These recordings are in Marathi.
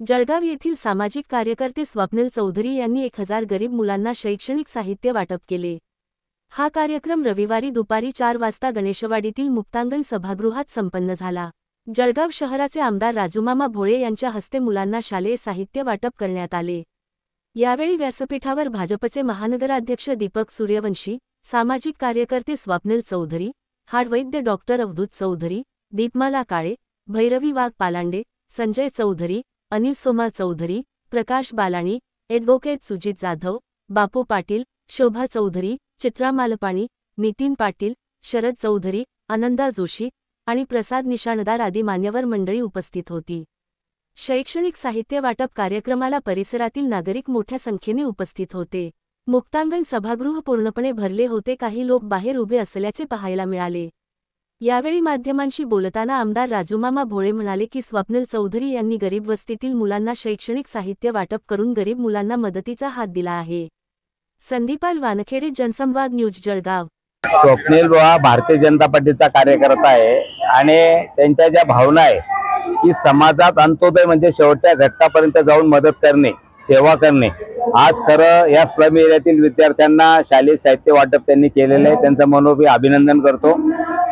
जळगाव येथील सामाजिक कार्यकर्ते स्वप्नील चौधरी यांनी 1000 गरीब मुलांना शैक्षणिक साहित्य वाटप केले। हा कार्यक्रम रविवारी दुपारी 4 वाजता गणेशवाडीतील मुक्तांगण सभागृहात संपन्न झाला। जळगाव शहराचे आमदार राजूमामा भोळे यांच्या हस्ते मुलांना शालेय साहित्य वाटप करण्यात आले। यावेळी व्यासपीठावर भाजपचे महानगराध्यक्ष दीपक सूर्यवंशी, सामाजिक कार्यकर्ते स्वप्नील चौधरी, हाडवैद्य डॉक्टर अवधूत चौधरी, दीपमाला काळे, भैरवी वाघ पालांडे, संजय चौधरी, अनिल सोमा चौधरी, प्रकाश बालाणी, ॲडव्होकेट सुजित जाधव, बापू पाटील, शोभा चौधरी, चित्रा मालपाणी, नितीन पाटील, शरद चौधरी, आनंदा जोशी आणि प्रसाद निशाणदार आदी मान्यवर मंडळी उपस्थित होती। शैक्षणिक साहित्य वाटप कार्यक्रमाला परिसरातील नागरिक मोठ्या संख्येने उपस्थित होते। मुक्तांगण सभागृह पूर्णपणे भरले होते। काही लोक बाहेर उभे असल्याचे पाहायला मिळाले। यावेळी माध्यमांशी बोलताना आमदार राजूमामा भोळे म्हणाले की स्वप्नील चौधरी यांनी गरीब वस्तीतील मुलांना शैक्षणिक साहित्य वाटप करून गरीब मुलांना मदतीचा हात दिला आहे। संदीपाल वानखेडे, जनसंवाद न्यूज, जळगाव। स्वप्नील हा भारतीय जनता पार्टीचा कार्यकर्ता आहे आणि त्यांच्या ज्या भावना आहे की समाजात अंत्योदय म्हणजे शेवटच्या घटकापर्यंत जाऊन मदत करणे, सेवा करणे। आज खरं या स्लम एरियातील विद्यार्थ्यांना शालेय साहित्य वाटप त्यांनी केलेले आहे। त्यांचं मनोभी अभिनंदन करतो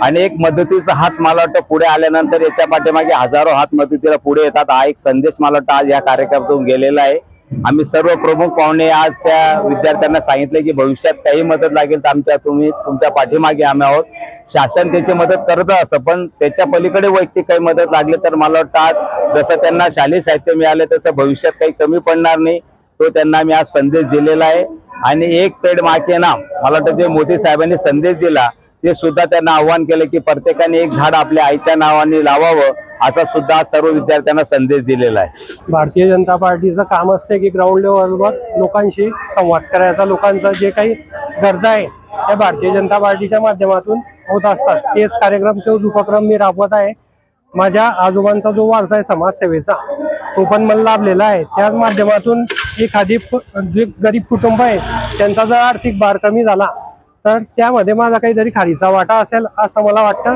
आणि एक मदतीचा हात मला वाटतं पुढे आल्यानंतर याच्या पाठीमागे हजारो हात मदतीला पुढे येतात। हा एक संदेश मला वाटतं आज या कार्यक्रमातून गेलेला आहे। आम्ही सर्व प्रमुख पाहुणे आज त्या विद्यार्थ्यांना सांगितले की भविष्यात काही मदत लागेल तर तुमच्या पाठीमागे आम्ही आहोत। शासन त्याची मदत करत असतं, पण त्याच्या पलीकडे वैयक्तिक काही मदत लागली तर मला वाटतं आज जसं त्यांना शालेय साहित्य मिळाले तसं भविष्यात काही कमी पडणार नाही, तो त्यांना मी आज संदेश दिलेला आहे। आणि एक पेड माँ के नाम मला वाटतं जे मोदी साहेबांनी संदेश दिला ते सुद्धा त्यांना आव्हान केलं की प्रत्येकाने एक झाड आपल्या आईच्या नावाने लावावं, असा सुद्धा सर्व विद्यार्थ्यांना संदेश दिलेला आहे। भारतीय जनता पार्टीचं काम असते की ग्राउंड लेवलवर लोकांशी संवाद करायचा, लोकांचा जे काही गरजा आहे त्या भारतीय जनता पार्टीच्या माध्यमातून होत असतात। तेच कार्यक्रम, तोच उपक्रम मी राबवत आहे। माझ्या आजोबांचा जो वारसा आहे समाजसेवेचा, तो पण मला लाभलेला आहे। त्याच माध्यमातून एखादी जे गरीब कुटुंब आहे त्यांचा जर आर्थिक भार कमी झाला तर त्यामध्ये माझा काहीतरी खारीचा वाटा असेल असं मला वाटतं।